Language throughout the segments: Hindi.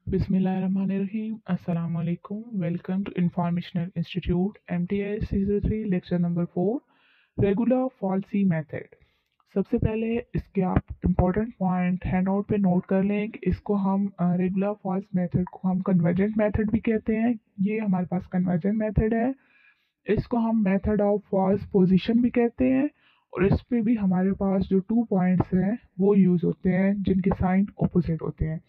Bismillahirrahmanirrahim. Assalamu alaikum. Welcome to Informational Institute MTS Season 3 Lecture Number 4 Regular Falsi Method. सबसे पहले इसके आप इम्पोर्टेंट पॉइंट हैंडआउट पे नोट कर लें कि इसको हम रेगुलर फॉल्स मेथड को हम कन्वर्जेंट मेथड भी कहते हैं। ये हमारे पास कन्वर्जेंट मेथड है। इसको हम मेथड ऑफ फॉल्स पोजीशन भी कहते हैं और इस पे भी हमारे पास जो 2 पॉइंट्स हैं वो यूज़ होते हैं जिनके साइन ऑपोजिट होते हैं।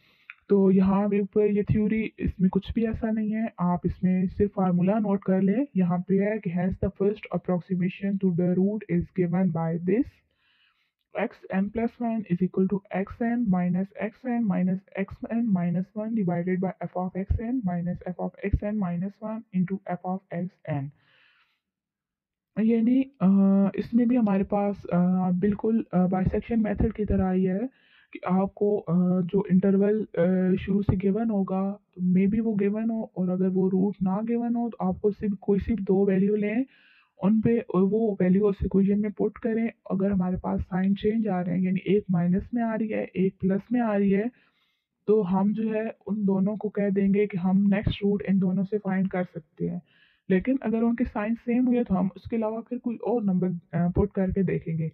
तो यहाँ पे ऊपर ये थ्योरी इसमें कुछ भी ऐसा नहीं है, आप इसमें सिर्फ फार्मूला नोट कर लें। यहाँ पे है कि has the first approximation to the root is given by this xn+1 is equal to xn minus xn minus 1 divided by f of xn minus f of xn minus 1 into f of xn। यानी इसमें भी हमारे पास बिल्कुल बाइसेक्शन मेथड की तरह ही है कि आपको जो इंटरवल शुरू से गिवन होगा तो मे बी वो गिवन हो, और अगर वो रूट ना गिवन हो तो आपको सिर्फ कोई सिर्फ दो वैल्यू लें, उन पे वो वैल्यू उस इक्वेशन में पुट करें। अगर हमारे पास साइन चेंज आ रहे हैं यानी एक माइनस में आ रही है एक प्लस में आ रही है, तो हम जो है उन दोनों को कह देंगे कि हम नेक्स्ट रूट इन दोनों से फाइंड कर सकते हैं। लेकिन अगर उनके साइन सेम हुए तो हम उसके अलावा फिर कोई और नंबर पुट करके देखेंगे।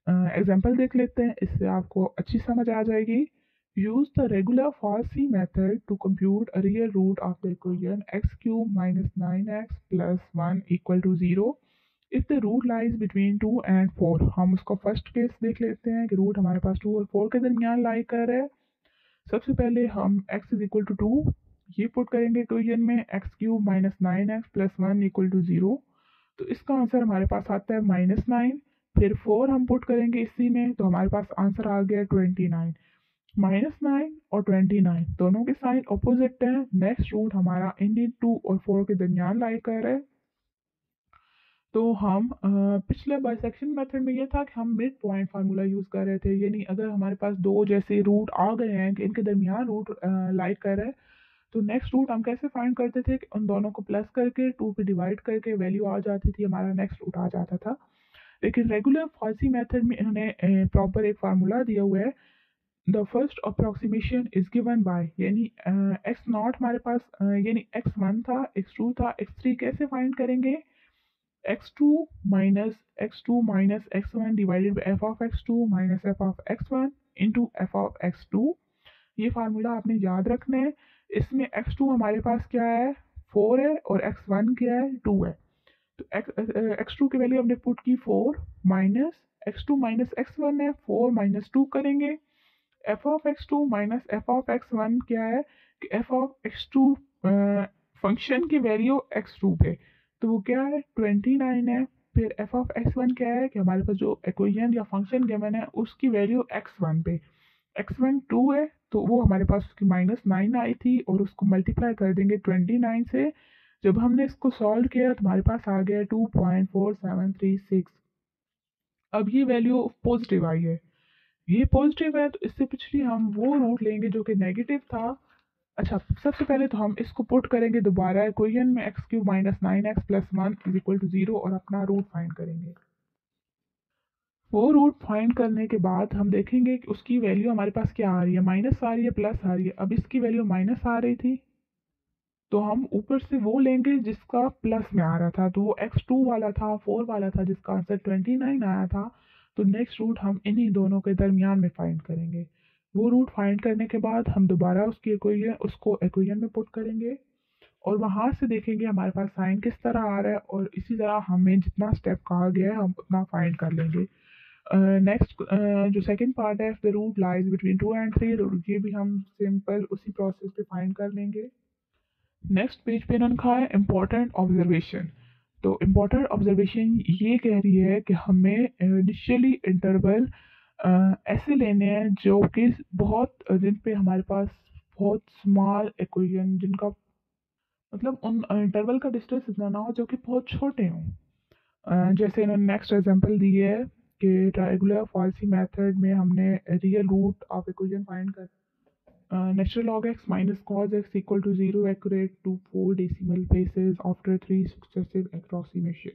एग्जांपल देख लेते हैं, इससे आपको अच्छी समझ आ जाएगी। Use the regular falsi method to compute a real root of the equation X cube minus 9x+1 equal to 0 if the root lies between 2 and 4। हम उसका फर्स्ट केस देख लेते हैं कि रूट हमारे पास 2 और 4 के दरमियान लाई कर रहा है। सबसे पहले हम x इज इक्वल टू 2 ये पुट करेंगे इक्वेशन में, X cube minus 9x+1 equal to 0। तो इसका आंसर हमारे पास आता है -9। फिर 4 हम पुट करेंगे इसी में, तो हमारे पास आंसर आ गया 29। -9 और 29 दोनों के साइन अपोजिट है। नेक्स्ट रूट हमारा इन 2 और 4 के दरमियान लाई कर है। तो हम पिछले बाइसेक्शन मेथड में ये था कि हम मिड पॉइंट फार्मूला यूज़ कर रहे थे, यानी अगर हमारे पास दो जैसे रूट आ गए हैं कि इनके दरमियान रूट लाइक कर रहा है, तो नेक्स्ट रूट हम कैसे फाइंड करते थे कि उन दोनों को प्लस करके 2 पे डिवाइड करके वैल्यू आ जाती थी, हमारा नेक्स्ट रूट आ जाता था। लेकिन रेगुलर फॉल्सी मेथड में इन्होंने प्रॉपर एक फार्मूला दिया हुआ है। The first approximation is given bye, यानी एक्स नॉट हमारे पास यानी x1 था, x2 था, x3 कैसे फाइंड करेंगे? x2 minus x1 divided by f of x2 minus f of x1 into f of x2। ये फार्मूला आपने याद रखना है। इसमें x2 हमारे पास क्या है 4 है और x1 क्या है 2 है। तो x2 की वैल्यू हमने पुट की 4 माइनस x2 माइनस x1 है 4 माइनस 2 करेंगे। f of x2 minus f of x1 क्या है कि f of x2 फंक्शन की वैल्यू x2 पे, तो वो क्या है 29 है। फिर f of x1 क्या है कि हमारे पास जो इक्वेशन या फंक्शन गिवन है उसकी वैल्यू x1 पे, x1 2 है, तो वो हमारे पास उसकी -9 आई थी और उसको मल्टीप्लाई कर देंगे 29 से। जब हमने इसको सॉल्व किया तो हमारे पास आ गया 2.4736। अब ये वैल्यू पॉजिटिव आई है, ये पॉजिटिव है, तो इससे पिछली हम वो रूट लेंगे जो कि नेगेटिव था। अच्छा, सबसे पहले तो हम इसको पुट करेंगे दोबारा इक्वेशन में, X cube minus 9x+1 is equal to 0 और अपना रूट फाइंड करेंगे। वो रूट फाइंड करने के बाद हम देखेंगे कि उसकी वैल्यू हमारे पास क्या आ रही है, माइनस आ रही है प्लस आ रही है। अब इसकी वैल्यू माइनस आ रही थी तो हम ऊपर से वो लेंगे जिसका प्लस में आ रहा था, तो वो x2 वाला था 4 वाला था जिसका आंसर 29 आया था। तो नेक्स्ट रूट हम इन्हीं दोनों के दरमियान में फाइंड करेंगे। वो रूट फाइंड करने के बाद हम दोबारा उसकी इक्वेशन उसको इक्वेशन में पुट करेंगे और वहाँ से देखेंगे हमारे पास साइन किस तरह आ रहा है, और इसी तरह हमें जितना स्टेप कहा गया है हम उतना फाइंड कर लेंगे। नेक्स्ट जो सेकंड पार्ट है the root lies between 2 and 3, ये भी हम सिंपल उसी प्रोसेस पे फाइंड कर लेंगे। नेक्स्ट पेज पे इन्होंने कहा है इम्पोर्टेंट ऑब्जर्वेशन। तो इम्पोर्टेंट ऑब्जर्वेशन ये कह रही है कि हमें इनिशियली इंटरवल ऐसे लेने हैं जो कि बहुत जिन पे हमारे पास बहुत स्मॉल इक्वेशन जिनका मतलब उन इंटरवल का डिस्टेंस इतना ना हो जो कि बहुत छोटे हों। जैसे इन्होंने नेक्स्ट एग्जांपल दी है कि रेगुलर फॉल्सी मेथड में हमने real root of equation find कर natural log x minus cos x equal to 0 accurate to 4 decimal places after 3 successive approximation।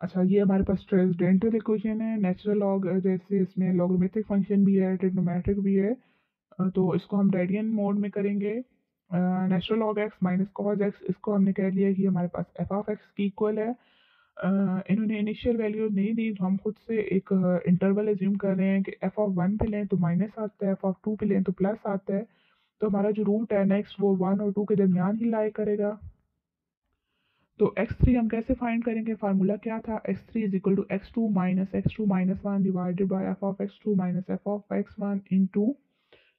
अच्छा, ये हमारे पास ट्रांसडेंटल इक्वेशन है। नेचुरल लॉग जैसे इसमें लॉगरिथमिक फंक्शन भी है ट्रिग्नोमेट्रिक भी है, तो इसको हम रेडियन मोड में करेंगे। Natural log x minus cos x, इसको हमने कह लिया कि हमारे पास एफ ऑफ एक्स की इक्वल है। इन्होंने इनिशियल वैल्यू नहीं दी तो हम खुद से एक इंटरवल एज्यूम कर रहे हैं कि एफ ऑफ वन पे लें तो माइनस आता है, एफ ऑफ टू पे लें तो प्लस आता है। तो हमारा जो रूट है नेक्स्ट वो वन और टू के दरमियान ही लाई करेगा। तो x3 हम कैसे फाइंड करेंगे, फार्मूला क्या था, x3 is equal to x2 minus one divided by F of x2 minus F of x1 into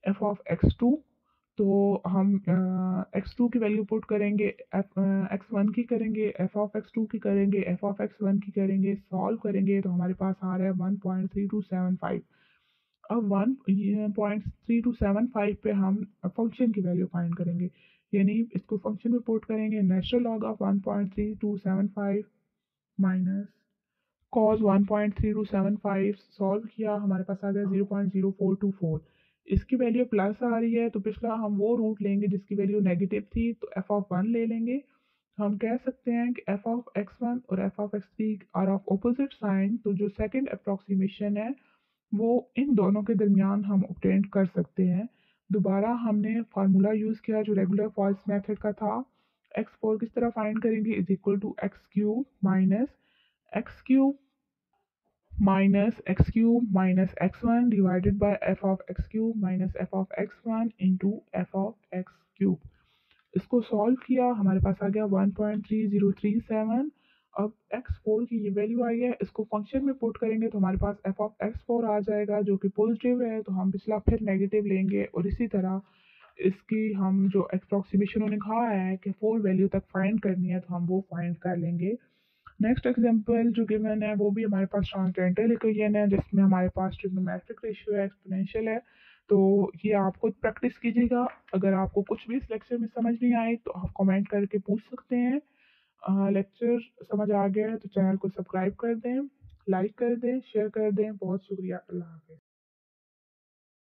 F of x2। तो हम x2 की वैल्यू पुट करेंगे, x1 की करेंगे, एफ ऑफ x2 की करेंगे, एफ ऑफ x1 की करेंगे, सॉल्व करेंगे तो हमारे पास आ रहा है 1.3275। अब 1.3275 पे हम फंक्शन की वैल्यू फाइंड करेंगे, यानी इसको फंक्शन में पुट करेंगे, natural log of 1.3275 minus cos 1.3275, solve किया हमारे पास आ गया 0.0424। इसकी वैल्यू प्लस आ रही है तो पिछला हम वो रूट लेंगे जिसकी वैल्यू नेगेटिव थी, तो एफ ऑफ वन ले लेंगे। हम कह सकते हैं कि एफ ऑफ एक्स वन और F of X three are of opposite sign, तो जो सेकंड अप्रॉक्सीमेशन है वो इन दोनों के दरमियान हम ऑब्टेन कर सकते हैं। दोबारा हमने फार्मूला यूज़ किया जो रेगुलर फॉल्स मेथड का था। एक्स फोर किस तरह फाइंड करेंगे, is equal to X cube minus X one divided by F of X cube minus F of X one into F of X cube. इसको सॉल्व किया हमारे पास आ गया 1.3037। अब x4 की ये वैल्यू आई है, इसको फंक्शन में पुट करेंगे तो हमारे पास एफ ऑफ x4 आ जाएगा जो कि पॉजिटिव है, तो हम पिछला फिर नेगेटिव लेंगे और इसी तरह इसकी हम जो अप्रॉक्सीमेशन उन्होंने कहा है कि 4 वैल्यू तक फाइंड करनी है तो हम वो फाइंड कर लेंगे। नेक्स्ट एग्जांपल जो गिवन है वो भी हमारे पास ट्रांसडेंटल इक्वेशन है जिसमें हमारे पास ट्रिग्नोमेट्रिक रेशियो है, एक्सपोनेंशियल है। तो ये आप खुद प्रैक्टिस कीजिएगा। अगर आपको कुछ भी इस लेक्चर में समझ नहीं आई तो आप कमेंट करके पूछ सकते हैं। लेक्चर समझ आ गया है तो चैनल को सब्सक्राइब कर दें, लाइक कर दें, शेयर कर दें। बहुत शुक्रिया, अल्लाह हाफिज़।